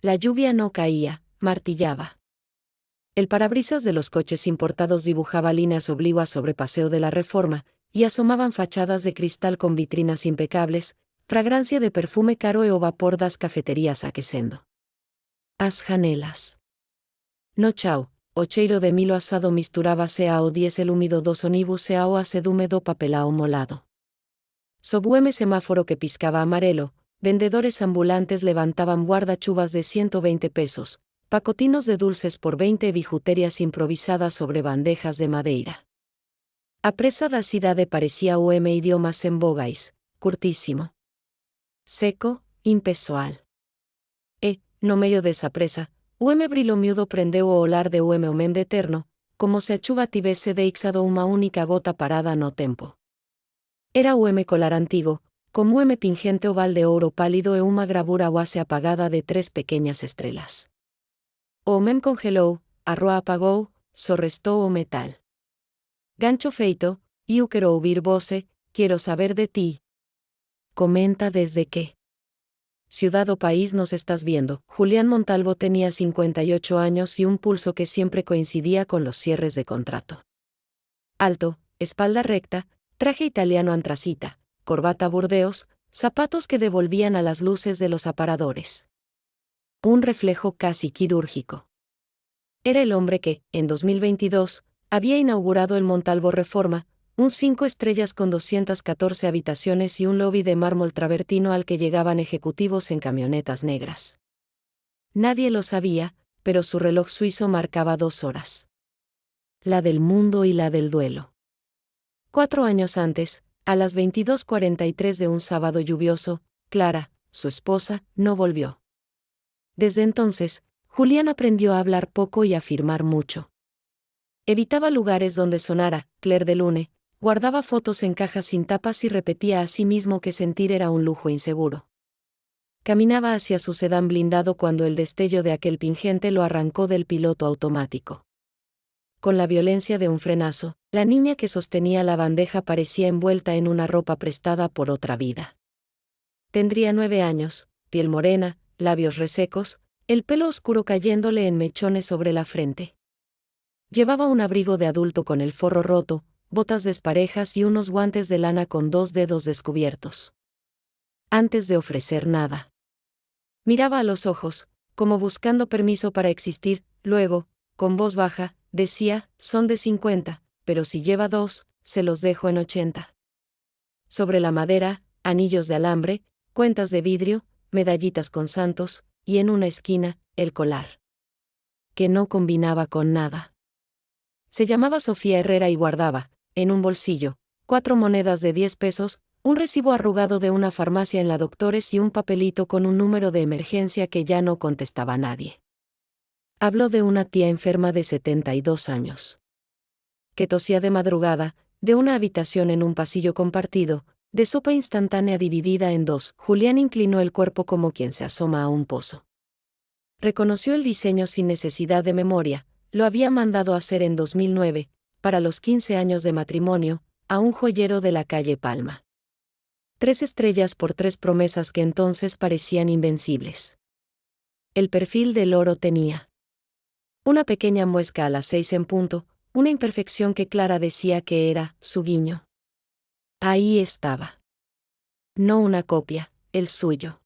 La lluvia no caía, martillaba. El parabrisas de los coches importados dibujaba líneas oblicuas sobre Paseo de la Reforma, y asomaban fachadas de cristal con vitrinas impecables, fragancia de perfume caro e o vapor das cafeterías aquecendo. As janelas. No chao, o cheiro de milo asado misturábase ao diésel húmido dos onibus e ao azedume do papelao molado. Sob o semáforo que piscaba amarelo, vendedores ambulantes levantaban guardachuvas de 120 pesos, pacotinos de dulces por 20 e bijuterias improvisadas sobre bandejas de madeira. A presa da cidade parecía o idiomas en vogais, curtísimo. Seco, impessoal. No medio desa presa, o brilo miudo prendeu o olar de o homem de eterno, como se a chuva tivese deixado unha única gota parada no tempo. Era o colar antigo, como pingente oval de ouro pálido e unha gravura oase apagada de 3 pequeñas estrelas. O homem congelou, a roa apagou, só restou o metal. Gancho feito, eu quero ouvir voce, quiero saber de ti. Comenta desde que. Ciudad o país nos estás viendo. Julián Montalvo tenía 58 años y un pulso que siempre coincidía con los cierres de contrato. Alto, espalda recta, traje italiano antracita, corbata burdeos, zapatos que devolvían a las luces de los aparadores. Un reflejo casi quirúrgico. Era el hombre que, en 2022, había inaugurado el Montalvo Reforma, un 5 estrellas con 214 habitaciones y un lobby de mármol travertino al que llegaban ejecutivos en camionetas negras. Nadie lo sabía, pero su reloj suizo marcaba 2 horas. La del mundo y la del duelo. 4 años antes, a las 22:43 de un sábado lluvioso, Clara, su esposa, no volvió. Desde entonces, Julián aprendió a hablar poco y a firmar mucho. Evitaba lugares donde sonara Claire de Lune, guardaba fotos en cajas sin tapas y repetía a sí mismo que sentir era un lujo inseguro. Caminaba hacia su sedán blindado cuando el destello de aquel pingente lo arrancó del piloto automático. Con la violencia de un frenazo, la niña que sostenía la bandeja parecía envuelta en una ropa prestada por otra vida. Tendría 9 años, piel morena, labios resecos, el pelo oscuro cayéndole en mechones sobre la frente. Llevaba un abrigo de adulto con el forro roto, botas desparejas y unos guantes de lana con 2 dedos descubiertos. Antes de ofrecer nada. Miraba a los ojos, como buscando permiso para existir, luego, con voz baja, decía, son de 50, pero si lleva 2, se los dejo en 80. Sobre la madera, anillos de alambre, cuentas de vidrio, medallitas con santos, y en una esquina, el colar. Que no combinaba con nada. Se llamaba Sofía Herrera y guardaba, en un bolsillo, 4 monedas de 10 pesos, un recibo arrugado de una farmacia en la Doctores y un papelito con un número de emergencia que ya no contestaba nadie. Habló de una tía enferma de 72 años. Que tosía de madrugada, de una habitación en un pasillo compartido, de sopa instantánea dividida en 2. Julián inclinó el cuerpo como quien se asoma a un pozo. Reconoció el diseño sin necesidad de memoria, lo había mandado hacer en 2009, para los 15 años de matrimonio, a un joyero de la calle Palma. 3 estrellas por 3 promesas que entonces parecían invencibles. El perfil del oro tenía una pequeña muesca a las 6 en punto, una imperfección que Clara decía que era su guiño. Ahí estaba. No una copia, el suyo.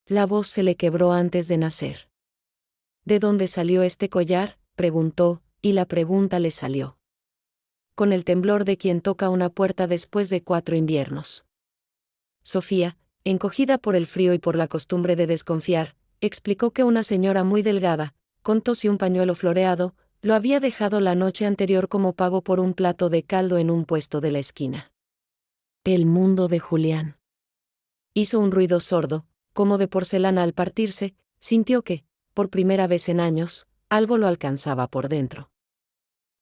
La voz se le quebró antes de nacer. ¿De dónde salió este collar?, preguntó, y la pregunta le salió. Con el temblor de quien toca una puerta después de 4 inviernos. Sofía, encogida por el frío y por la costumbre de desconfiar, explicó que una señora muy delgada, con tos y un pañuelo floreado, lo había dejado la noche anterior como pago por un plato de caldo en un puesto de la esquina. El mundo de Julián. Hizo un ruido sordo, como de porcelana al partirse, sintió que, por primera vez en años, algo lo alcanzaba por dentro.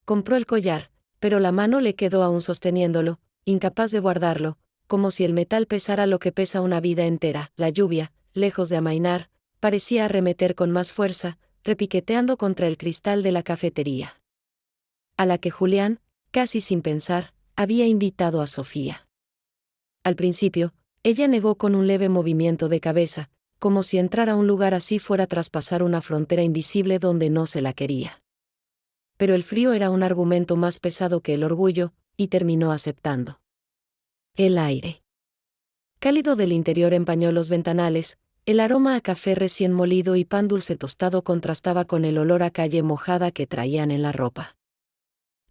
Compró el collar, pero la mano le quedó aún sosteniéndolo, incapaz de guardarlo, como si el metal pesara lo que pesa una vida entera. La lluvia, lejos de amainar, parecía arremeter con más fuerza, repiqueteando contra el cristal de la cafetería. A la que Julián, casi sin pensar, había invitado a Sofía. Al principio, ella negó con un leve movimiento de cabeza, como si entrar a un lugar así fuera traspasar una frontera invisible donde no se la quería. Pero el frío era un argumento más pesado que el orgullo, y terminó aceptando. El aire cálido del interior empañó los ventanales, el aroma a café recién molido y pan dulce tostado contrastaba con el olor a calle mojada que traían en la ropa.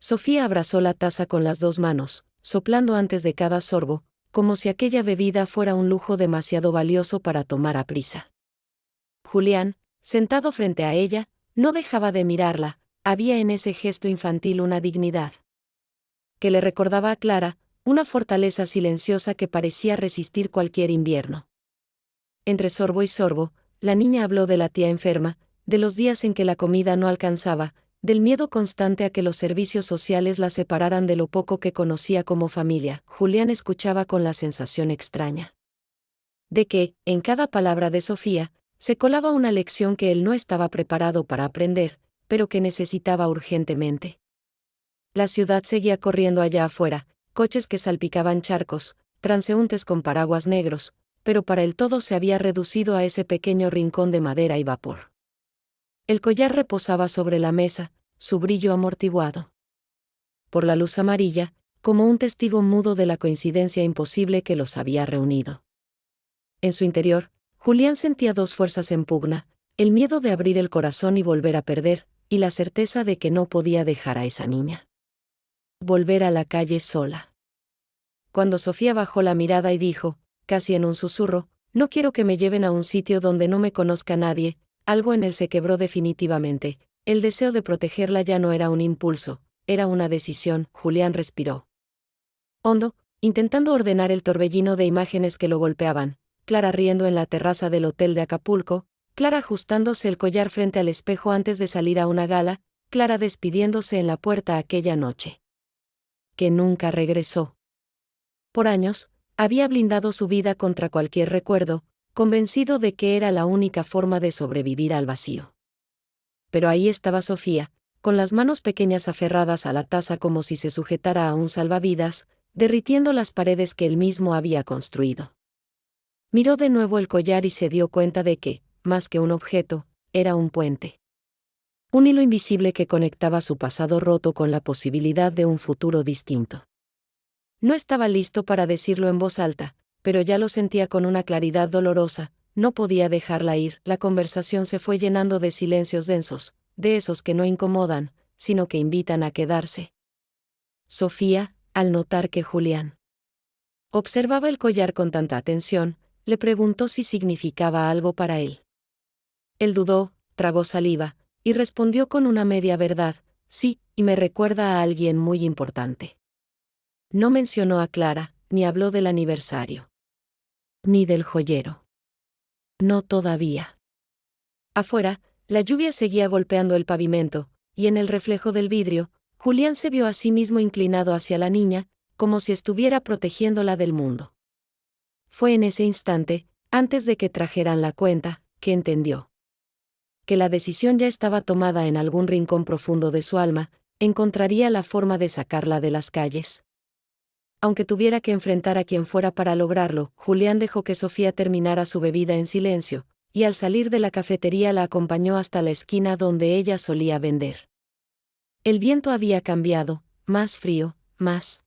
Sofía abrazó la taza con las dos manos, soplando antes de cada sorbo, como si aquella bebida fuera un lujo demasiado valioso para tomar a prisa. Julián, sentado frente a ella, no dejaba de mirarla, había en ese gesto infantil una dignidad que le recordaba a Clara, una fortaleza silenciosa que parecía resistir cualquier invierno. Entre sorbo y sorbo, la niña habló de la tía enferma, de los días en que la comida no alcanzaba, del miedo constante a que los servicios sociales la separaran de lo poco que conocía como familia. Julián escuchaba con la sensación extraña de que, en cada palabra de Sofía, se colaba una lección que él no estaba preparado para aprender, pero que necesitaba urgentemente. La ciudad seguía corriendo allá afuera, coches que salpicaban charcos, transeúntes con paraguas negros, pero para él todo se había reducido a ese pequeño rincón de madera y vapor. El collar reposaba sobre la mesa, su brillo amortiguado por la luz amarilla, como un testigo mudo de la coincidencia imposible que los había reunido. En su interior, Julián sentía dos fuerzas en pugna, el miedo de abrir el corazón y volver a perder, y la certeza de que no podía dejar a esa niña volver a la calle sola. Cuando Sofía bajó la mirada y dijo, casi en un susurro, no quiero que me lleven a un sitio donde no me conozca nadie, algo en él se quebró definitivamente. El deseo de protegerla ya no era un impulso, era una decisión. Julián respiró hondo, intentando ordenar el torbellino de imágenes que lo golpeaban. Clara riendo en la terraza del hotel de Acapulco, Clara ajustándose el collar frente al espejo antes de salir a una gala, Clara despidiéndose en la puerta aquella noche que nunca regresó. Por años, había blindado su vida contra cualquier recuerdo, convencido de que era la única forma de sobrevivir al vacío. Pero ahí estaba Sofía, con las manos pequeñas aferradas a la taza como si se sujetara a un salvavidas, derritiendo las paredes que él mismo había construido. Miró de nuevo el collar y se dio cuenta de que, más que un objeto, era un puente. Un hilo invisible que conectaba su pasado roto con la posibilidad de un futuro distinto. No estaba listo para decirlo en voz alta, pero ya lo sentía con una claridad dolorosa, no podía dejarla ir. La conversación se fue llenando de silencios densos, de esos que no incomodan, sino que invitan a quedarse. Sofía, al notar que Julián observaba el collar con tanta atención, le preguntó si significaba algo para él. Él dudó, tragó saliva, y respondió con una media verdad, sí, y me recuerda a alguien muy importante. No mencionó a Clara, ni habló del aniversario. Ni del joyero. No todavía. Afuera, la lluvia seguía golpeando el pavimento, y en el reflejo del vidrio, Julián se vio a sí mismo inclinado hacia la niña, como si estuviera protegiéndola del mundo. Fue en ese instante, antes de que trajeran la cuenta, que entendió que la decisión ya estaba tomada en algún rincón profundo de su alma, encontraría la forma de sacarla de las calles. Aunque tuviera que enfrentar a quien fuera para lograrlo, Julián dejó que Sofía terminara su bebida en silencio, y al salir de la cafetería la acompañó hasta la esquina donde ella solía vender. El viento había cambiado, más frío, más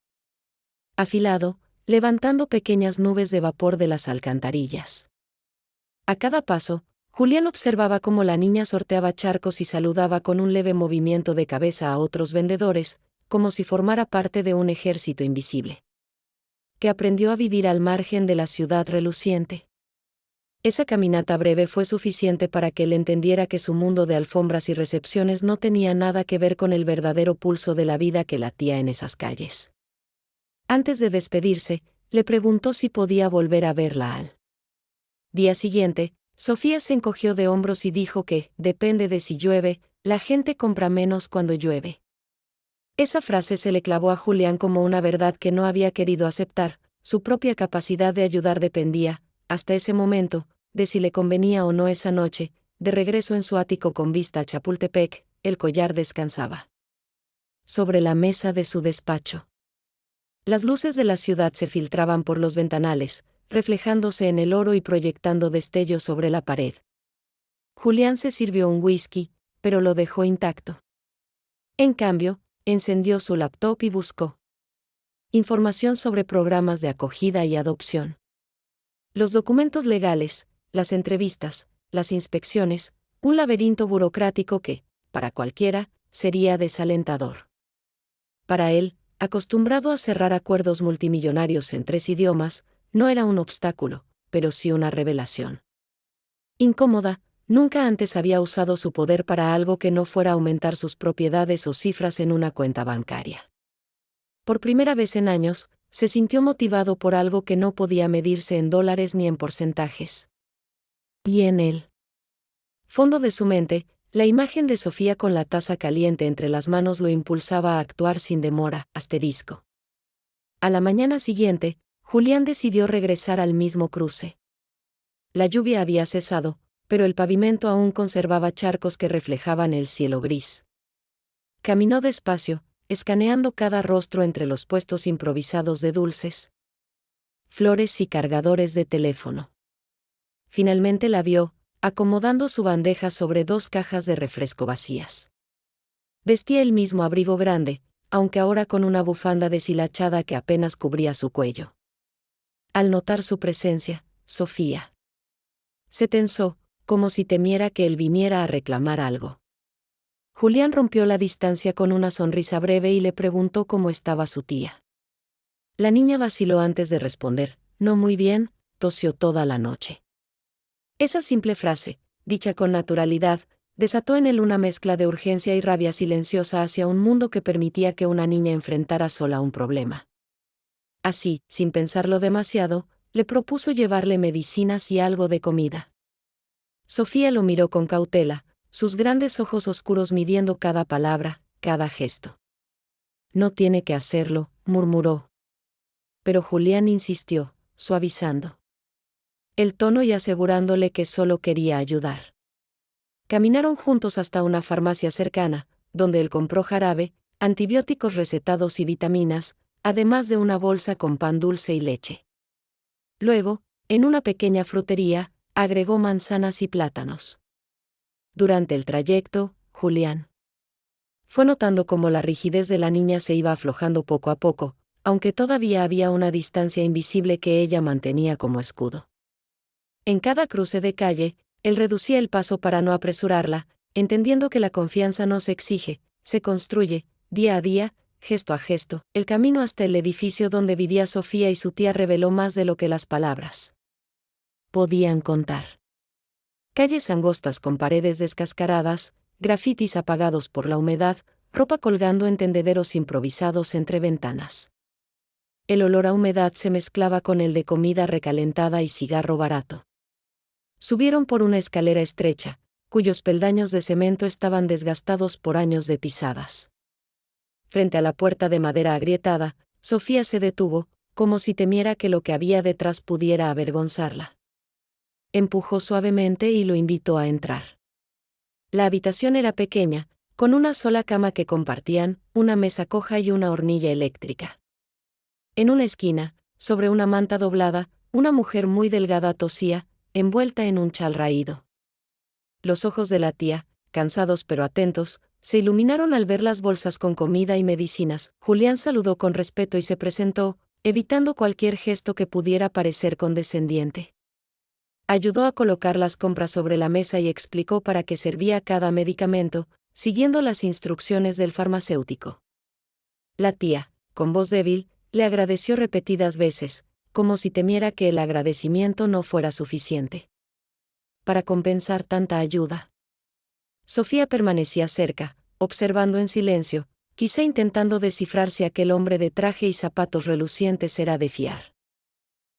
afilado, levantando pequeñas nubes de vapor de las alcantarillas. A cada paso, Julián observaba cómo la niña sorteaba charcos y saludaba con un leve movimiento de cabeza a otros vendedores, como si formara parte de un ejército invisible que aprendió a vivir al margen de la ciudad reluciente. Esa caminata breve fue suficiente para que él entendiera que su mundo de alfombras y recepciones no tenía nada que ver con el verdadero pulso de la vida que latía en esas calles. Antes de despedirse, le preguntó si podía volver a verla al día siguiente. Sofía se encogió de hombros y dijo que, depende de si llueve, la gente compra menos cuando llueve. Esa frase se le clavó a Julián como una verdad que no había querido aceptar. Su propia capacidad de ayudar dependía, hasta ese momento, de si le convenía o no esa noche. De regreso en su ático con vista a Chapultepec, el collar descansaba sobre la mesa de su despacho. Las luces de la ciudad se filtraban por los ventanales, reflejándose en el oro y proyectando destellos sobre la pared. Julián se sirvió un whisky, pero lo dejó intacto. En cambio, encendió su laptop y buscó información sobre programas de acogida y adopción. Los documentos legales, las entrevistas, las inspecciones, un laberinto burocrático que, para cualquiera, sería desalentador. Para él, acostumbrado a cerrar acuerdos multimillonarios en 3 idiomas, no era un obstáculo, pero sí una revelación. Incómoda, nunca antes había usado su poder para algo que no fuera aumentar sus propiedades o cifras en una cuenta bancaria. Por primera vez en años, se sintió motivado por algo que no podía medirse en dólares ni en porcentajes. Y en el fondo de su mente, la imagen de Sofía con la taza caliente entre las manos lo impulsaba a actuar sin demora. A la mañana siguiente, Julián decidió regresar al mismo cruce. La lluvia había cesado, pero el pavimento aún conservaba charcos que reflejaban el cielo gris. Caminó despacio, escaneando cada rostro entre los puestos improvisados de dulces, flores y cargadores de teléfono. Finalmente la vio, acomodando su bandeja sobre 2 cajas de refresco vacías. Vestía el mismo abrigo grande, aunque ahora con una bufanda deshilachada que apenas cubría su cuello. Al notar su presencia, Sofía se tensó, como si temiera que él viniera a reclamar algo. Julián rompió la distancia con una sonrisa breve y le preguntó cómo estaba su tía. La niña vaciló antes de responder, no muy bien, tosió toda la noche. Esa simple frase, dicha con naturalidad, desató en él una mezcla de urgencia y rabia silenciosa hacia un mundo que permitía que una niña enfrentara sola un problema. Así, sin pensarlo demasiado, le propuso llevarle medicinas y algo de comida. Sofía lo miró con cautela, sus grandes ojos oscuros midiendo cada palabra, cada gesto. No tiene que hacerlo, murmuró. Pero Julián insistió, suavizando el tono y asegurándole que solo quería ayudar. Caminaron juntos hasta una farmacia cercana, donde él compró jarabe, antibióticos recetados y vitaminas, además de una bolsa con pan dulce y leche. Luego, en una pequeña frutería, agregó manzanas y plátanos. Durante el trayecto, Julián fue notando cómo la rigidez de la niña se iba aflojando poco a poco, aunque todavía había una distancia invisible que ella mantenía como escudo. En cada cruce de calle, él reducía el paso para no apresurarla, entendiendo que la confianza no se exige, se construye, día a día, gesto a gesto. El camino hasta el edificio donde vivía Sofía y su tía reveló más de lo que las palabras podían contar. Calles angostas con paredes descascaradas, grafitis apagados por la humedad, ropa colgando en tendederos improvisados entre ventanas. El olor a humedad se mezclaba con el de comida recalentada y cigarro barato. Subieron por una escalera estrecha, cuyos peldaños de cemento estaban desgastados por años de pisadas. Frente a la puerta de madera agrietada, Sofía se detuvo, como si temiera que lo que había detrás pudiera avergonzarla. Empujó suavemente y lo invitó a entrar. La habitación era pequeña, con una sola cama que compartían, una mesa coja y una hornilla eléctrica. En una esquina, sobre una manta doblada, una mujer muy delgada tosía, envuelta en un chal raído. Los ojos de la tía, cansados pero atentos, se iluminaron al ver las bolsas con comida y medicinas. Julián saludó con respeto y se presentó, evitando cualquier gesto que pudiera parecer condescendiente. Ayudó a colocar las compras sobre la mesa y explicó para qué servía cada medicamento, siguiendo las instrucciones del farmacéutico. La tía, con voz débil, le agradeció repetidas veces, como si temiera que el agradecimiento no fuera suficiente para compensar tanta ayuda. Sofía permanecía cerca, observando en silencio, quizá intentando descifrar si aquel hombre de traje y zapatos relucientes era de fiar.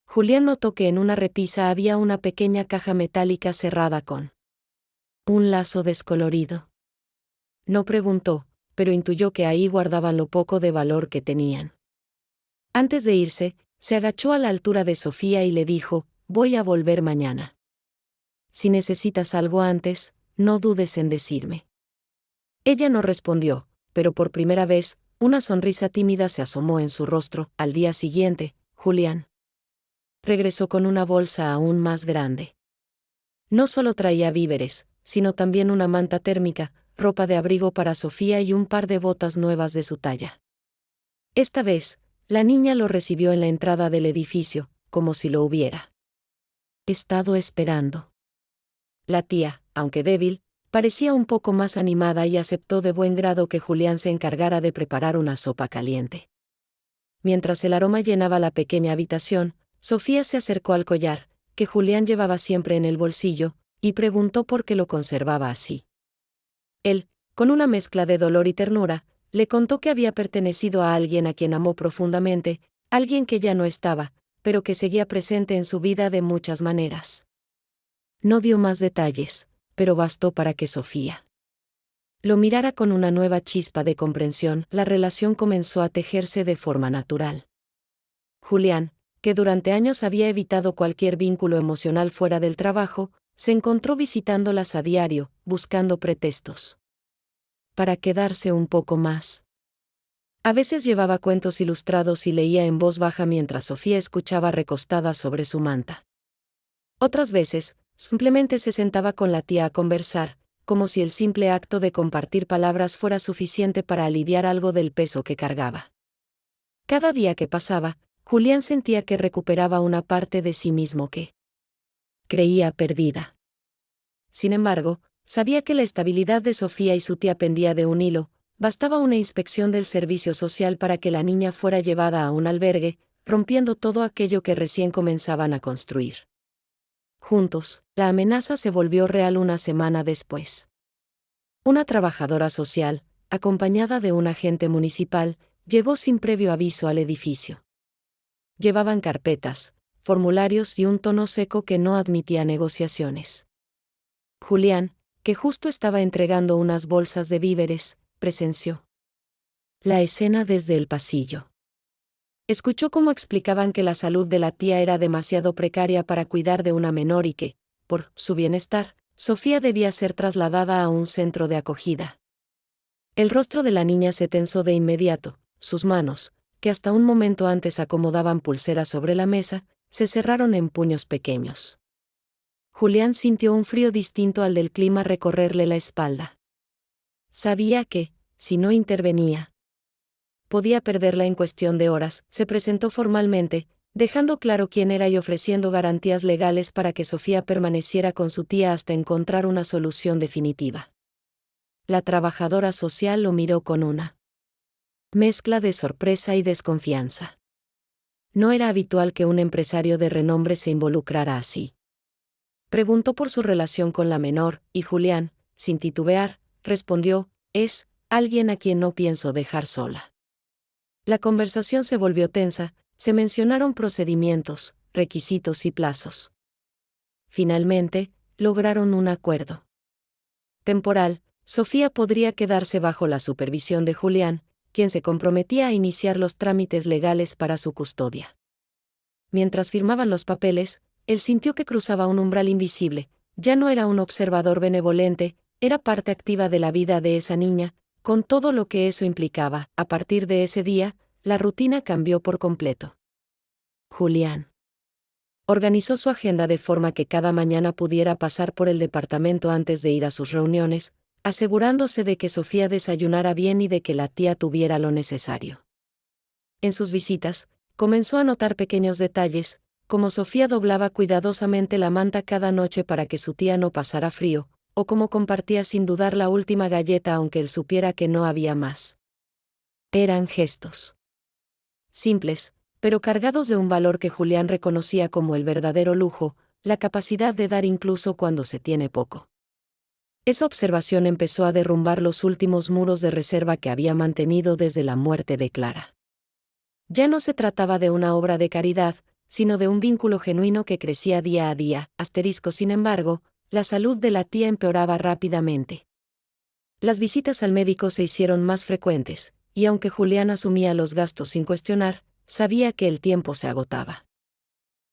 Julián notó que en una repisa había una pequeña caja metálica cerrada con un lazo descolorido. No preguntó, pero intuyó que ahí guardaban lo poco de valor que tenían. Antes de irse, se agachó a la altura de Sofía y le dijo, voy a volver mañana. Si necesitas algo antes, no dudes en decirme. Ella no respondió, pero por primera vez, una sonrisa tímida se asomó en su rostro. Al día siguiente, Julián regresó con una bolsa aún más grande. No solo traía víveres, sino también una manta térmica, ropa de abrigo para Sofía y un par de botas nuevas de su talla. Esta vez, la niña lo recibió en la entrada del edificio, como si lo hubiera estado esperando. La tía, aunque débil, parecía un poco más animada y aceptó de buen grado que Julián se encargara de preparar una sopa caliente. Mientras el aroma llenaba la pequeña habitación, Sofía se acercó al collar, que Julián llevaba siempre en el bolsillo, y preguntó por qué lo conservaba así. Él, con una mezcla de dolor y ternura, le contó que había pertenecido a alguien a quien amó profundamente, alguien que ya no estaba, pero que seguía presente en su vida de muchas maneras. No dio más detalles, pero bastó para que Sofía lo mirara con una nueva chispa de comprensión. La relación comenzó a tejerse de forma natural. Julián, que durante años había evitado cualquier vínculo emocional fuera del trabajo, se encontró visitándolas a diario, buscando pretextos para quedarse un poco más. A veces llevaba cuentos ilustrados y leía en voz baja mientras Sofía escuchaba recostada sobre su manta. Otras veces, simplemente se sentaba con la tía a conversar, como si el simple acto de compartir palabras fuera suficiente para aliviar algo del peso que cargaba. Cada día que pasaba, Julián sentía que recuperaba una parte de sí mismo que creía perdida. Sin embargo, sabía que la estabilidad de Sofía y su tía pendía de un hilo. Bastaba una inspección del servicio social para que la niña fuera llevada a un albergue, rompiendo todo aquello que recién comenzaban a construir. Juntos, la amenaza se volvió real una semana después. Una trabajadora social, acompañada de un agente municipal, llegó sin previo aviso al edificio. Llevaban carpetas, formularios y un tono seco que no admitía negociaciones. Julián, que justo estaba entregando unas bolsas de víveres, presenció la escena desde el pasillo. Escuchó cómo explicaban que la salud de la tía era demasiado precaria para cuidar de una menor y que, por su bienestar, Sofía debía ser trasladada a un centro de acogida. El rostro de la niña se tensó de inmediato, sus manos, que hasta un momento antes acomodaban pulseras sobre la mesa, se cerraron en puños pequeños. Julián sintió un frío distinto al del clima recorrerle la espalda. Sabía que, si no intervenía, podía perderla en cuestión de horas. Se presentó formalmente, dejando claro quién era y ofreciendo garantías legales para que Sofía permaneciera con su tía hasta encontrar una solución definitiva. La trabajadora social lo miró con una mezcla de sorpresa y desconfianza. No era habitual que un empresario de renombre se involucrara así. Preguntó por su relación con la menor, y Julián, sin titubear, respondió: es alguien a quien no pienso dejar sola. La conversación se volvió tensa, se mencionaron procedimientos, requisitos y plazos. Finalmente, lograron un acuerdo temporal. Sofía podría quedarse bajo la supervisión de Julián, quien se comprometía a iniciar los trámites legales para su custodia. Mientras firmaban los papeles, él sintió que cruzaba un umbral invisible. Ya no era un observador benevolente, era parte activa de la vida de esa niña, con todo lo que eso implicaba. A partir de ese día, la rutina cambió por completo. Julián organizó su agenda de forma que cada mañana pudiera pasar por el departamento antes de ir a sus reuniones, asegurándose de que Sofía desayunara bien y de que la tía tuviera lo necesario. En sus visitas, comenzó a notar pequeños detalles, como Sofía doblaba cuidadosamente la manta cada noche para que su tía no pasara frío, o cómo compartía sin dudar la última galleta aunque él supiera que no había más. Eran gestos simples, pero cargados de un valor que Julián reconocía como el verdadero lujo, la capacidad de dar incluso cuando se tiene poco. Esa observación empezó a derrumbar los últimos muros de reserva que había mantenido desde la muerte de Clara. Ya no se trataba de una obra de caridad, sino de un vínculo genuino que crecía día a día. Sin embargo, la salud de la tía empeoraba rápidamente. Las visitas al médico se hicieron más frecuentes, y aunque Julián asumía los gastos sin cuestionar, sabía que el tiempo se agotaba.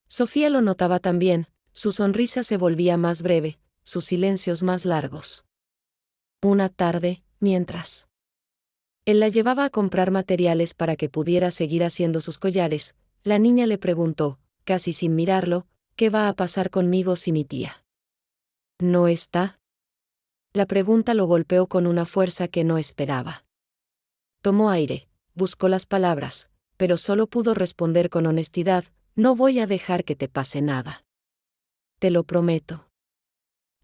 Sofía lo notaba también, su sonrisa se volvía más breve, sus silencios más largos. Una tarde, mientras él la llevaba a comprar materiales para que pudiera seguir haciendo sus collares, la niña le preguntó: casi sin mirarlo, ¿qué va a pasar conmigo si mi tía no está? La pregunta lo golpeó con una fuerza que no esperaba. Tomó aire, buscó las palabras, pero solo pudo responder con honestidad: no voy a dejar que te pase nada. Te lo prometo.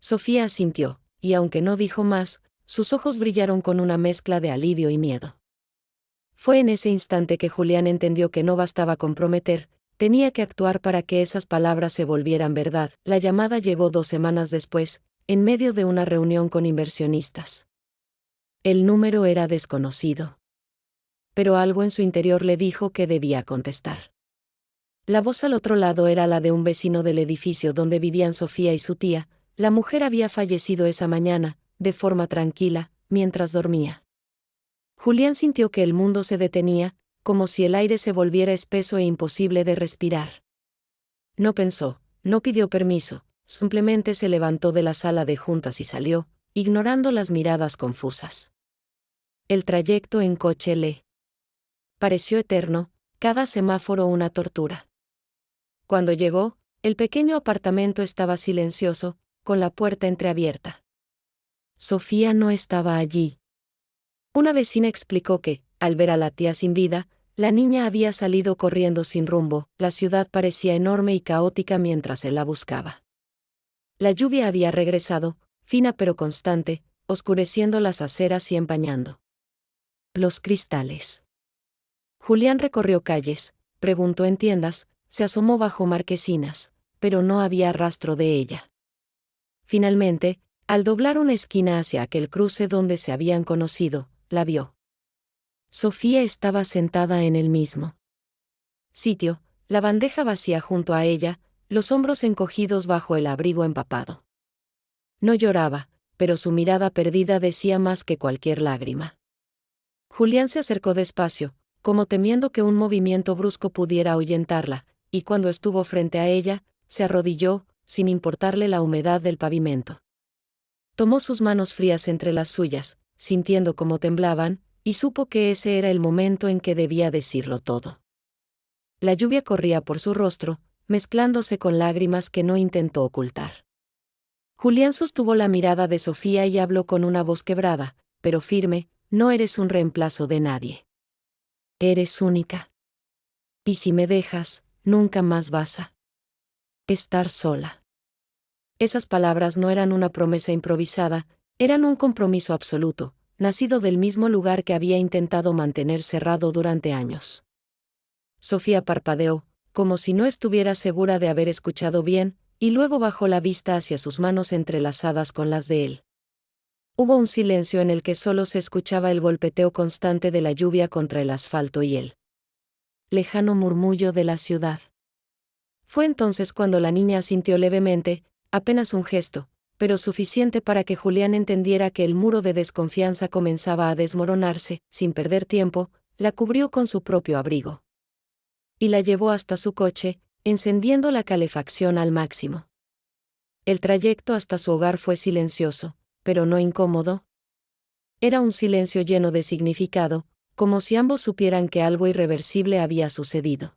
Sofía asintió, y aunque no dijo más, sus ojos brillaron con una mezcla de alivio y miedo. Fue en ese instante que Julián entendió que no bastaba con prometer, tenía que actuar para que esas palabras se volvieran verdad. La llamada llegó 2 semanas después, en medio de una reunión con inversionistas. El número era desconocido. Pero algo en su interior le dijo que debía contestar. La voz al otro lado era la de un vecino del edificio donde vivían Sofía y su tía. La mujer había fallecido esa mañana, de forma tranquila, mientras dormía. Julián sintió que el mundo se detenía, como si el aire se volviera espeso e imposible de respirar. No pensó, no pidió permiso, simplemente se levantó de la sala de juntas y salió, ignorando las miradas confusas. El trayecto en coche le pareció eterno, cada semáforo una tortura. Cuando llegó, el pequeño apartamento estaba silencioso, con la puerta entreabierta. Sofía no estaba allí. Una vecina explicó que, al ver a la tía sin vida, la niña había salido corriendo sin rumbo. La ciudad parecía enorme y caótica mientras él la buscaba. La lluvia había regresado, fina pero constante, oscureciendo las aceras y empañando los cristales. Julián recorrió calles, preguntó en tiendas, se asomó bajo marquesinas, pero no había rastro de ella. Finalmente, al doblar una esquina hacia aquel cruce donde se habían conocido, la vio. Sofía estaba sentada en el mismo sitio, la bandeja vacía junto a ella, los hombros encogidos bajo el abrigo empapado. No lloraba, pero su mirada perdida decía más que cualquier lágrima. Julián se acercó despacio, como temiendo que un movimiento brusco pudiera ahuyentarla, y cuando estuvo frente a ella, se arrodilló, sin importarle la humedad del pavimento. Tomó sus manos frías entre las suyas, sintiendo cómo temblaban, y supo que ese era el momento en que debía decirlo todo. La lluvia corría por su rostro, mezclándose con lágrimas que no intentó ocultar. Julián sostuvo la mirada de Sofía y habló con una voz quebrada, pero firme: no eres un reemplazo de nadie. Eres única. Y si me dejas, nunca más vas a estar sola. Esas palabras no eran una promesa improvisada, eran un compromiso absoluto, nacido del mismo lugar que había intentado mantener cerrado durante años. Sofía parpadeó, como si no estuviera segura de haber escuchado bien, y luego bajó la vista hacia sus manos entrelazadas con las de él. Hubo un silencio en el que solo se escuchaba el golpeteo constante de la lluvia contra el asfalto y el lejano murmullo de la ciudad. Fue entonces cuando la niña asintió levemente, apenas un gesto, pero suficiente para que Julián entendiera que el muro de desconfianza comenzaba a desmoronarse. Sin perder tiempo, la cubrió con su propio abrigo. Y la llevó hasta su coche, encendiendo la calefacción al máximo. El trayecto hasta su hogar fue silencioso, pero no incómodo. Era un silencio lleno de significado, como si ambos supieran que algo irreversible había sucedido.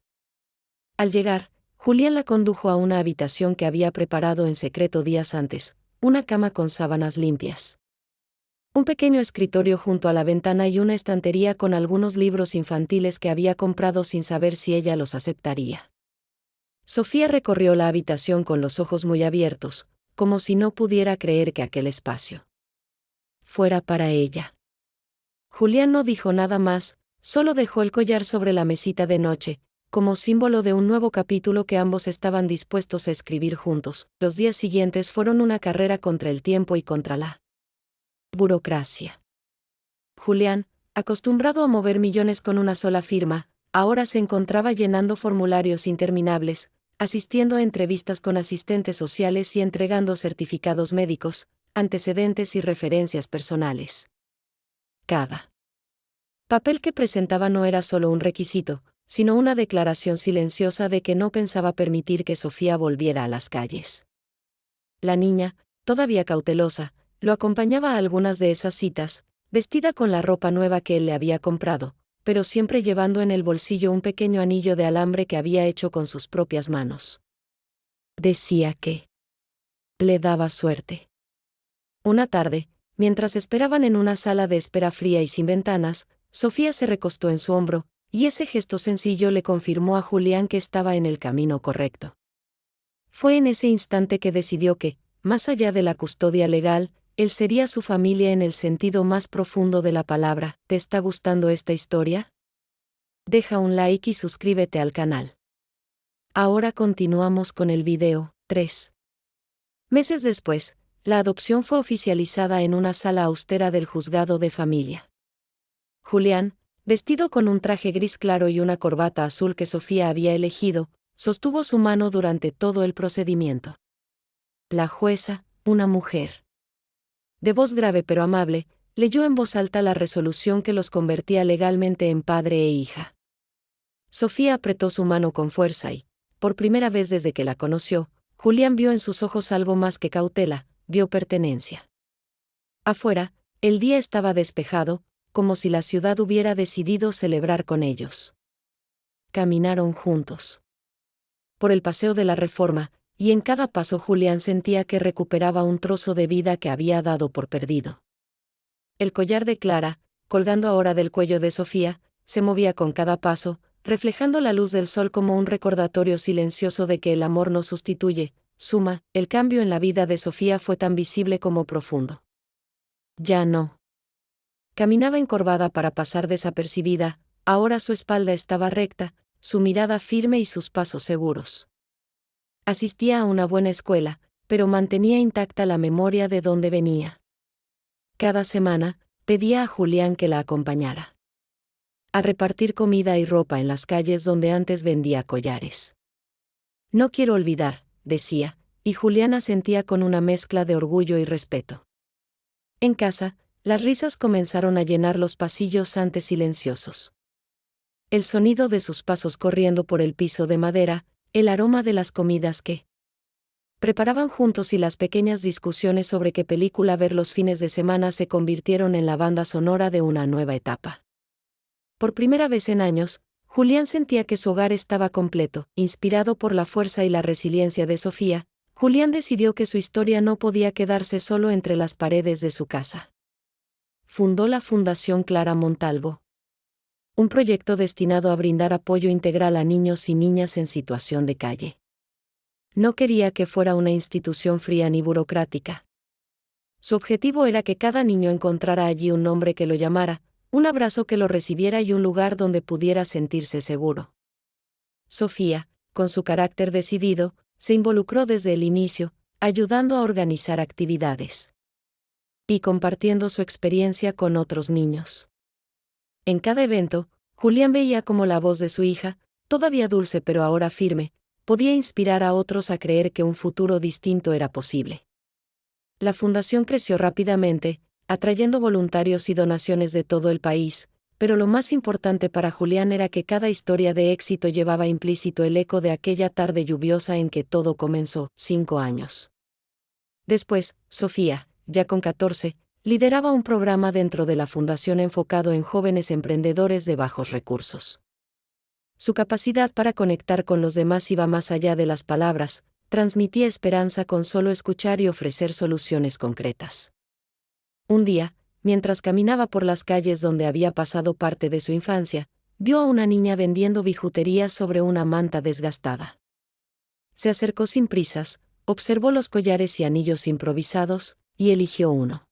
Al llegar, Julián la condujo a una habitación que había preparado en secreto días antes, una cama con sábanas limpias. Un pequeño escritorio junto a la ventana y una estantería con algunos libros infantiles que había comprado sin saber si ella los aceptaría. Sofía recorrió la habitación con los ojos muy abiertos, como si no pudiera creer que aquel espacio fuera para ella. Julián no dijo nada más, solo dejó el collar sobre la mesita de noche, como símbolo de un nuevo capítulo que ambos estaban dispuestos a escribir juntos. Los días siguientes fueron una carrera contra el tiempo y contra la burocracia. Julián, acostumbrado a mover millones con una sola firma, ahora se encontraba llenando formularios interminables, asistiendo a entrevistas con asistentes sociales y entregando certificados médicos, antecedentes y referencias personales. Cada papel que presentaba no era solo un requisito, sino una declaración silenciosa de que no pensaba permitir que Sofía volviera a las calles. La niña, todavía cautelosa, lo acompañaba a algunas de esas citas, vestida con la ropa nueva que él le había comprado, pero siempre llevando en el bolsillo un pequeño anillo de alambre que había hecho con sus propias manos. Decía que le daba suerte. Una tarde, mientras esperaban en una sala de espera fría y sin ventanas, Sofía se recostó en su hombro, y ese gesto sencillo le confirmó a Julián que estaba en el camino correcto. Fue en ese instante que decidió que, más allá de la custodia legal, él sería su familia en el sentido más profundo de la palabra. ¿Te está gustando esta historia? Deja un like y suscríbete al canal. Ahora continuamos con el video. 3 meses después, la adopción fue oficializada en una sala austera del juzgado de familia. Julián, vestido con un traje gris claro y una corbata azul que Sofía había elegido, sostuvo su mano durante todo el procedimiento. La jueza, una mujer de voz grave pero amable, leyó en voz alta la resolución que los convertía legalmente en padre e hija. Sofía apretó su mano con fuerza y, por primera vez desde que la conoció, Julián vio en sus ojos algo más que cautela, vio pertenencia. Afuera, el día estaba despejado, como si la ciudad hubiera decidido celebrar con ellos. Caminaron juntos por el Paseo de la Reforma, y en cada paso Julián sentía que recuperaba un trozo de vida que había dado por perdido. El collar de Clara, colgando ahora del cuello de Sofía, se movía con cada paso, reflejando la luz del sol como un recordatorio silencioso de que el amor no sustituye, suma. El cambio en la vida de Sofía fue tan visible como profundo. Ya no caminaba encorvada para pasar desapercibida, ahora su espalda estaba recta, su mirada firme y sus pasos seguros. Asistía a una buena escuela, pero mantenía intacta la memoria de dónde venía. Cada semana, pedía a Julián que la acompañara a repartir comida y ropa en las calles donde antes vendía collares. No quiero olvidar, decía, y Julián asentía con una mezcla de orgullo y respeto. En casa, las risas comenzaron a llenar los pasillos antes silenciosos. El sonido de sus pasos corriendo por el piso de madera, el aroma de las comidas que preparaban juntos y las pequeñas discusiones sobre qué película ver los fines de semana se convirtieron en la banda sonora de una nueva etapa. Por primera vez en años, Julián sentía que su hogar estaba completo. Inspirado por la fuerza y la resiliencia de Sofía, Julián decidió que su historia no podía quedarse solo entre las paredes de su casa. Fundó la Fundación Clara Montalvo, un proyecto destinado a brindar apoyo integral a niños y niñas en situación de calle. No quería que fuera una institución fría ni burocrática. Su objetivo era que cada niño encontrara allí un nombre que lo llamara, un abrazo que lo recibiera y un lugar donde pudiera sentirse seguro. Sofía, con su carácter decidido, se involucró desde el inicio, ayudando a organizar actividades y compartiendo su experiencia con otros niños. En cada evento, Julián veía cómo la voz de su hija, todavía dulce pero ahora firme, podía inspirar a otros a creer que un futuro distinto era posible. La fundación creció rápidamente, atrayendo voluntarios y donaciones de todo el país, pero lo más importante para Julián era que cada historia de éxito llevaba implícito el eco de aquella tarde lluviosa en que todo comenzó. 5 años después, Sofía, ya con 14, lideraba un programa dentro de la fundación enfocado en jóvenes emprendedores de bajos recursos. Su capacidad para conectar con los demás iba más allá de las palabras, transmitía esperanza con solo escuchar y ofrecer soluciones concretas. Un día, mientras caminaba por las calles donde había pasado parte de su infancia, vio a una niña vendiendo bijutería sobre una manta desgastada. Se acercó sin prisas, observó los collares y anillos improvisados, y eligió uno.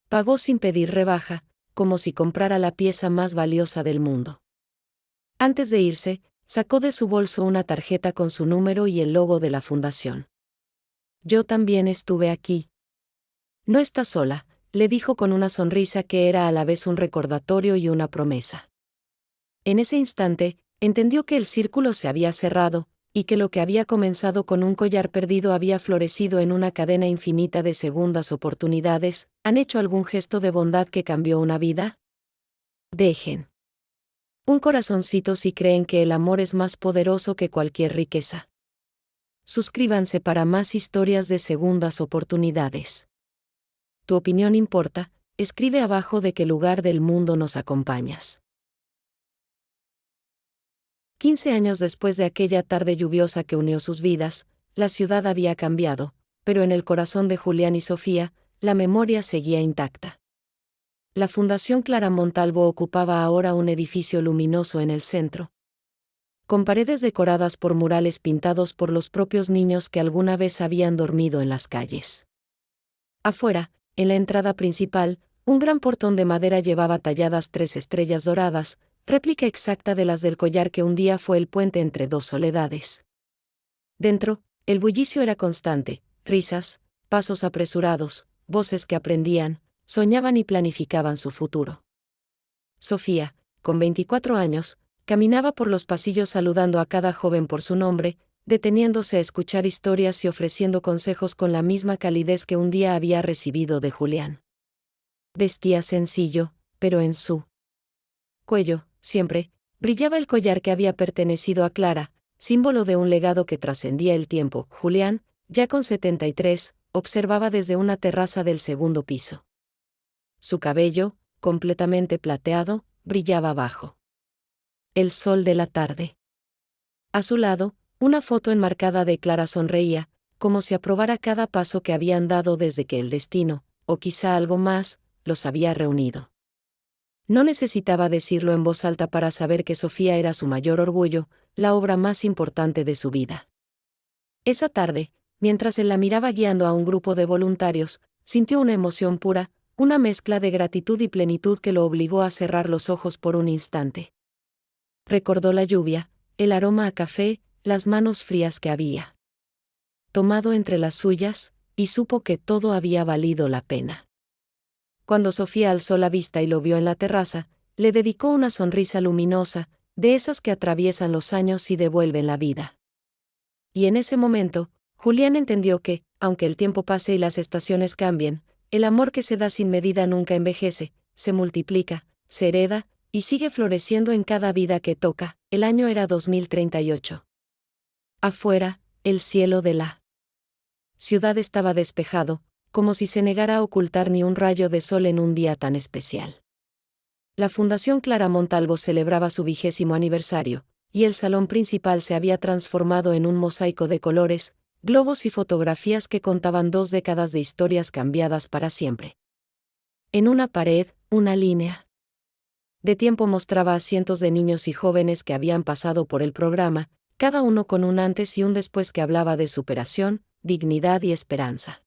Pagó sin pedir rebaja, como si comprara la pieza más valiosa del mundo. Antes de irse, sacó de su bolso una tarjeta con su número y el logo de la fundación. Yo también estuve aquí. No estás sola, le dijo con una sonrisa que era a la vez un recordatorio y una promesa. En ese instante, entendió que el círculo se había cerrado, y que lo que había comenzado con un collar perdido había florecido en una cadena infinita de segundas oportunidades. ¿Han hecho algún gesto de bondad que cambió una vida? Dejen un corazoncito si creen que el amor es más poderoso que cualquier riqueza. Suscríbanse para más historias de segundas oportunidades. Tu opinión importa, escribe abajo de qué lugar del mundo nos acompañas. 15 años después de aquella tarde lluviosa que unió sus vidas, la ciudad había cambiado, pero en el corazón de Julián y Sofía, la memoria seguía intacta. La Fundación Clara Montalvo ocupaba ahora un edificio luminoso en el centro, con paredes decoradas por murales pintados por los propios niños que alguna vez habían dormido en las calles. Afuera, en la entrada principal, un gran portón de madera llevaba talladas 3 estrellas doradas, réplica exacta de las del collar que un día fue el puente entre 2 soledades. Dentro, el bullicio era constante, risas, pasos apresurados, voces que aprendían, soñaban y planificaban su futuro. Sofía, con 24 años, caminaba por los pasillos saludando a cada joven por su nombre, deteniéndose a escuchar historias y ofreciendo consejos con la misma calidez que un día había recibido de Julián. Vestía sencillo, pero en su cuello, siempre, brillaba el collar que había pertenecido a Clara, símbolo de un legado que trascendía el tiempo. Julián, ya con 73, observaba desde una terraza del segundo piso. Su cabello, completamente plateado, brillaba bajo el sol de la tarde. A su lado, una foto enmarcada de Clara sonreía, como si aprobara cada paso que habían dado desde que el destino, o quizá algo más, los había reunido. No necesitaba decirlo en voz alta para saber que Sofía era su mayor orgullo, la obra más importante de su vida. Esa tarde, mientras él la miraba guiando a un grupo de voluntarios, sintió una emoción pura, una mezcla de gratitud y plenitud que lo obligó a cerrar los ojos por un instante. Recordó la lluvia, el aroma a café, las manos frías que había tomado entre las suyas, y supo que todo había valido la pena. Cuando Sofía alzó la vista y lo vio en la terraza, le dedicó una sonrisa luminosa, de esas que atraviesan los años y devuelven la vida. Y en ese momento, Julián entendió que, aunque el tiempo pase y las estaciones cambien, el amor que se da sin medida nunca envejece, se multiplica, se hereda, y sigue floreciendo en cada vida que toca. El año era 2038. Afuera, el cielo de la ciudad estaba despejado, como si se negara a ocultar ni un rayo de sol en un día tan especial. La Fundación Clara Montalvo celebraba su 20º aniversario, y el salón principal se había transformado en un mosaico de colores, globos y fotografías que contaban 2 décadas de historias cambiadas para siempre. En una pared, una línea de tiempo mostraba a cientos de niños y jóvenes que habían pasado por el programa, cada uno con un antes y un después que hablaba de superación, dignidad y esperanza.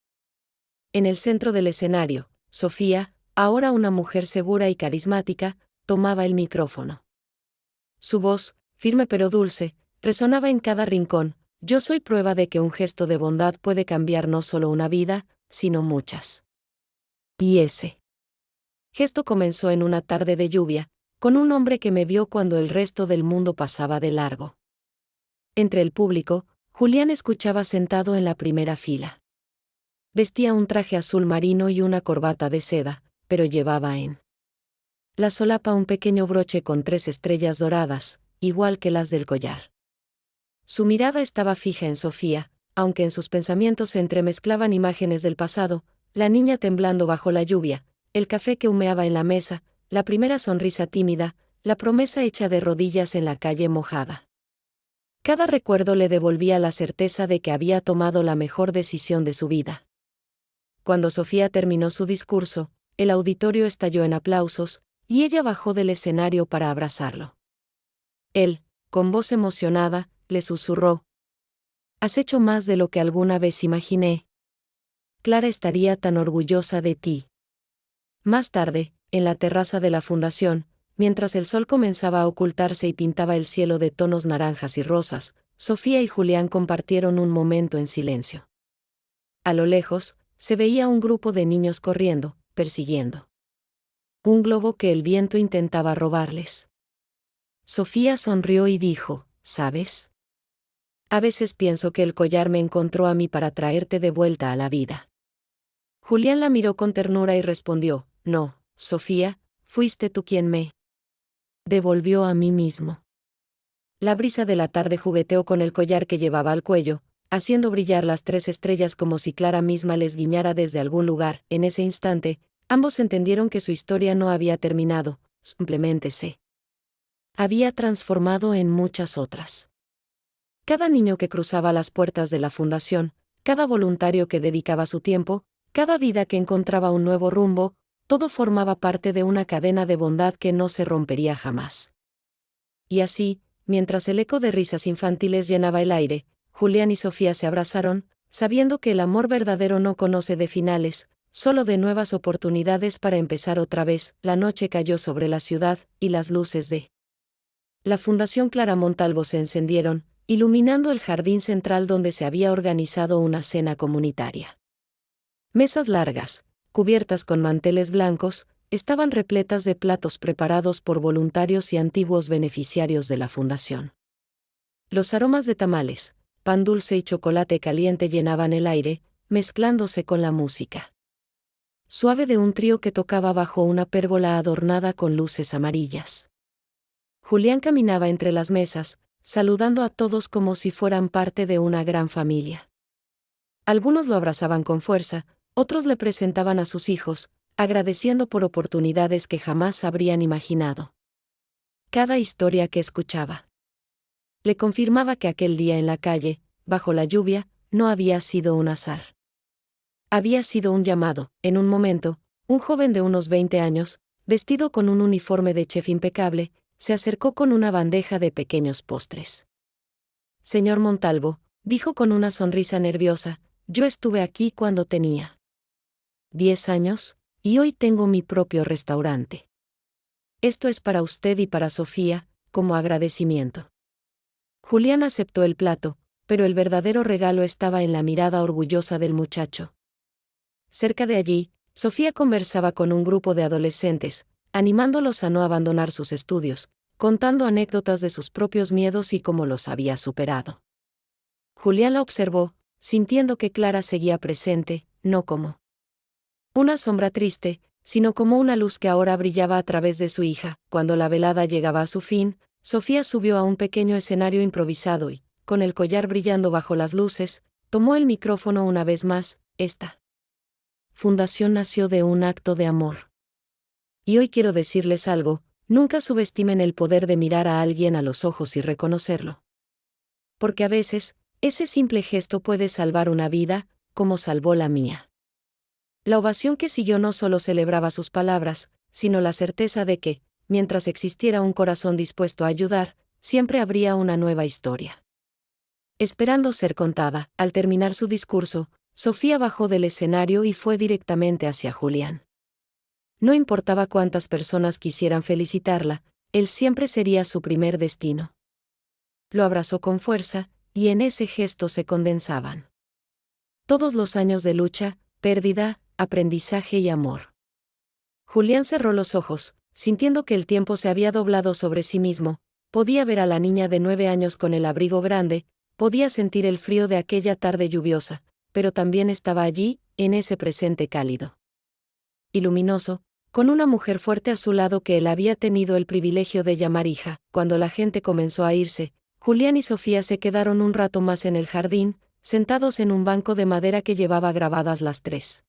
En el centro del escenario, Sofía, ahora una mujer segura y carismática, tomaba el micrófono. Su voz, firme pero dulce, resonaba en cada rincón. Yo soy prueba de que un gesto de bondad puede cambiar no solo una vida, sino muchas. Y ese gesto comenzó en una tarde de lluvia, con un hombre que me vio cuando el resto del mundo pasaba de largo. Entre el público, Julián escuchaba sentado en la primera fila. Vestía un traje azul marino y una corbata de seda, pero llevaba en la solapa un pequeño broche con 3 estrellas doradas, igual que las del collar. Su mirada estaba fija en Sofía, aunque en sus pensamientos se entremezclaban imágenes del pasado, la niña temblando bajo la lluvia, el café que humeaba en la mesa, la primera sonrisa tímida, la promesa hecha de rodillas en la calle mojada. Cada recuerdo le devolvía la certeza de que había tomado la mejor decisión de su vida. Cuando Sofía terminó su discurso, el auditorio estalló en aplausos, y ella bajó del escenario para abrazarlo. Él, con voz emocionada, le susurró: «Has hecho más de lo que alguna vez imaginé. Clara estaría tan orgullosa de ti». Más tarde, en la terraza de la fundación, mientras el sol comenzaba a ocultarse y pintaba el cielo de tonos naranjas y rosas, Sofía y Julián compartieron un momento en silencio. A lo lejos, se veía un grupo de niños corriendo, persiguiendo un globo que el viento intentaba robarles. Sofía sonrió y dijo: «¿Sabes? A veces pienso que el collar me encontró a mí para traerte de vuelta a la vida». Julián la miró con ternura y respondió: «No, Sofía, fuiste tú quien me devolvió a mí mismo». La brisa de la tarde jugueteó con el collar que llevaba al cuello, haciendo brillar las 3 estrellas como si Clara misma les guiñara desde algún lugar. En ese instante, ambos entendieron que su historia no había terminado, simplemente se había transformado en muchas otras. Cada niño que cruzaba las puertas de la fundación, cada voluntario que dedicaba su tiempo, cada vida que encontraba un nuevo rumbo, todo formaba parte de una cadena de bondad que no se rompería jamás. Y así, mientras el eco de risas infantiles llenaba el aire, Julián y Sofía se abrazaron, sabiendo que el amor verdadero no conoce de finales, solo de nuevas oportunidades para empezar otra vez. La noche cayó sobre la ciudad, y las luces de la Fundación Clara Montalvo se encendieron, iluminando el jardín central donde se había organizado una cena comunitaria. Mesas largas, cubiertas con manteles blancos, estaban repletas de platos preparados por voluntarios y antiguos beneficiarios de la fundación. Los aromas de tamales, pan dulce y chocolate caliente llenaban el aire, mezclándose con la música suave de un trío que tocaba bajo una pérgola adornada con luces amarillas. Julián caminaba entre las mesas, saludando a todos como si fueran parte de una gran familia. Algunos lo abrazaban con fuerza, otros le presentaban a sus hijos, agradeciendo por oportunidades que jamás habrían imaginado. Cada historia que escuchaba le confirmaba que aquel día en la calle, bajo la lluvia, no había sido un azar. Había sido un llamado. En un momento, un joven de unos 20 años, vestido con un uniforme de chef impecable, se acercó con una bandeja de pequeños postres. Señor Montalvo, dijo con una sonrisa nerviosa, yo estuve aquí cuando tenía 10 años, y hoy tengo mi propio restaurante. Esto es para usted y para Sofía, como agradecimiento. Julián aceptó el plato, pero el verdadero regalo estaba en la mirada orgullosa del muchacho. Cerca de allí, Sofía conversaba con un grupo de adolescentes, animándolos a no abandonar sus estudios, contando anécdotas de sus propios miedos y cómo los había superado. Julián la observó, sintiendo que Clara seguía presente, no como una sombra triste, sino como una luz que ahora brillaba a través de su hija. Cuando la velada llegaba a su fin, Sofía subió a un pequeño escenario improvisado y, con el collar brillando bajo las luces, tomó el micrófono una vez más. Esta fundación nació de un acto de amor. Y hoy quiero decirles algo, nunca subestimen el poder de mirar a alguien a los ojos y reconocerlo. Porque a veces, ese simple gesto puede salvar una vida, como salvó la mía. La ovación que siguió no solo celebraba sus palabras, sino la certeza de que, mientras existiera un corazón dispuesto a ayudar, siempre habría una nueva historia esperando ser contada. Al terminar su discurso, Sofía bajó del escenario y fue directamente hacia Julián. No importaba cuántas personas quisieran felicitarla, él siempre sería su primer destino. Lo abrazó con fuerza, y en ese gesto se condensaban todos los años de lucha, pérdida, aprendizaje y amor. Julián cerró los ojos, sintiendo que el tiempo se había doblado sobre sí mismo. Podía ver a la niña de 9 años con el abrigo grande, podía sentir el frío de aquella tarde lluviosa, pero también estaba allí, en ese presente cálido y luminoso, con una mujer fuerte a su lado que él había tenido el privilegio de llamar hija. Cuando la gente comenzó a irse, Julián y Sofía se quedaron un rato más en el jardín, sentados en un banco de madera que llevaba grabadas las 3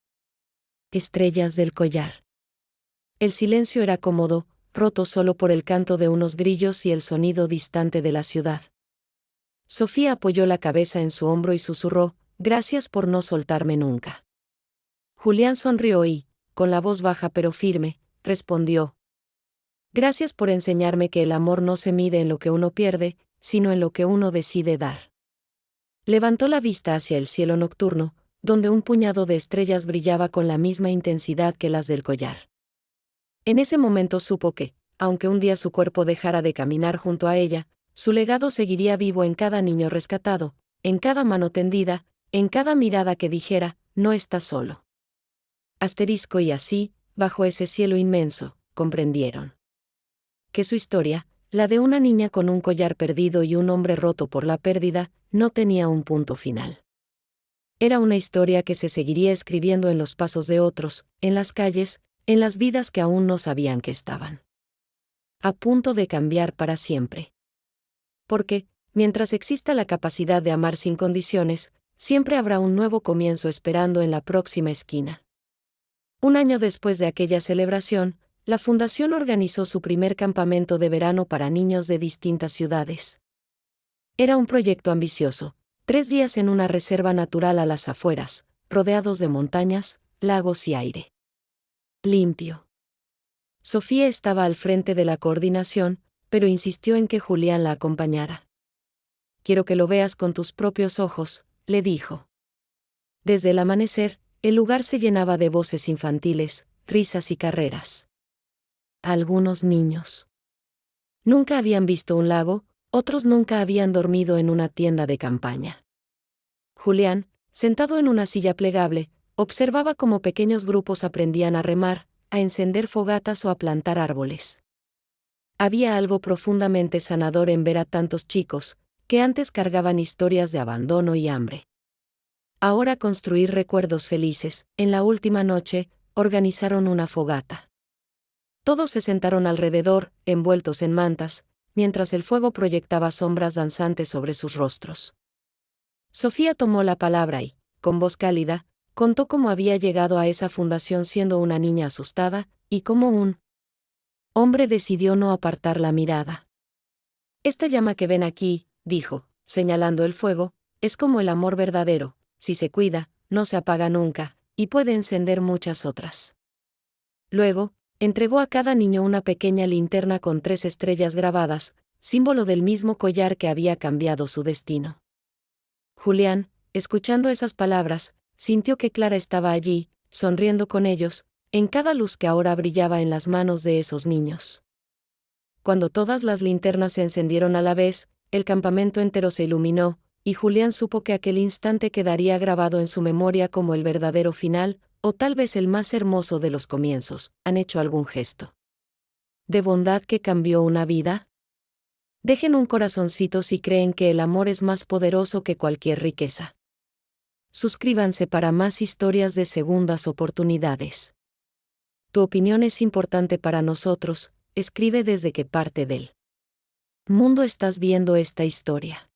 estrellas del collar. El silencio era cómodo, roto solo por el canto de unos grillos y el sonido distante de la ciudad. Sofía apoyó la cabeza en su hombro y susurró, gracias por no soltarme nunca. Julián sonrió y, con la voz baja pero firme, respondió, gracias por enseñarme que el amor no se mide en lo que uno pierde, sino en lo que uno decide dar. Levantó la vista hacia el cielo nocturno, donde un puñado de estrellas brillaba con la misma intensidad que las del collar. En ese momento supo que, aunque un día su cuerpo dejara de caminar junto a ella, su legado seguiría vivo en cada niño rescatado, en cada mano tendida, en cada mirada que dijera, no estás solo. Asterisco y así, bajo ese cielo inmenso, comprendieron que su historia, la de una niña con un collar perdido y un hombre roto por la pérdida, no tenía un punto final. Era una historia que se seguiría escribiendo en los pasos de otros, en las calles, en las vidas que aún no sabían que estaban a punto de cambiar para siempre. Porque, mientras exista la capacidad de amar sin condiciones, siempre habrá un nuevo comienzo esperando en la próxima esquina. Un año después de aquella celebración, la fundación organizó su primer campamento de verano para niños de distintas ciudades. Era un proyecto ambicioso, 3 días en una reserva natural a las afueras, rodeados de montañas, lagos y aire limpio. Sofía estaba al frente de la coordinación, pero insistió en que Julián la acompañara. «Quiero que lo veas con tus propios ojos», le dijo. Desde el amanecer, el lugar se llenaba de voces infantiles, risas y carreras. Algunos niños nunca habían visto un lago, otros nunca habían dormido en una tienda de campaña. Julián, sentado en una silla plegable, observaba cómo pequeños grupos aprendían a remar, a encender fogatas o a plantar árboles. Había algo profundamente sanador en ver a tantos chicos, que antes cargaban historias de abandono y hambre. Ahora construir recuerdos felices. En la última noche, organizaron una fogata. Todos se sentaron alrededor, envueltos en mantas, mientras el fuego proyectaba sombras danzantes sobre sus rostros. Sofía tomó la palabra y, con voz cálida, contó cómo había llegado a esa fundación siendo una niña asustada, y cómo un hombre decidió no apartar la mirada. «Esta llama que ven aquí», dijo, señalando el fuego, «es como el amor verdadero, si se cuida, no se apaga nunca, y puede encender muchas otras». Luego, entregó a cada niño una pequeña linterna con 3 estrellas grabadas, símbolo del mismo collar que había cambiado su destino. Julián, escuchando esas palabras, sintió que Clara estaba allí, sonriendo con ellos, en cada luz que ahora brillaba en las manos de esos niños. Cuando todas las linternas se encendieron a la vez, el campamento entero se iluminó, y Julián supo que aquel instante quedaría grabado en su memoria como el verdadero final, o tal vez el más hermoso de los comienzos. ¿Han hecho algún gesto de bondad que cambió una vida? Dejen un corazoncito si creen que el amor es más poderoso que cualquier riqueza. Suscríbanse para más historias de segundas oportunidades. Tu opinión es importante para nosotros. Escribe desde qué parte del mundo estás viendo esta historia.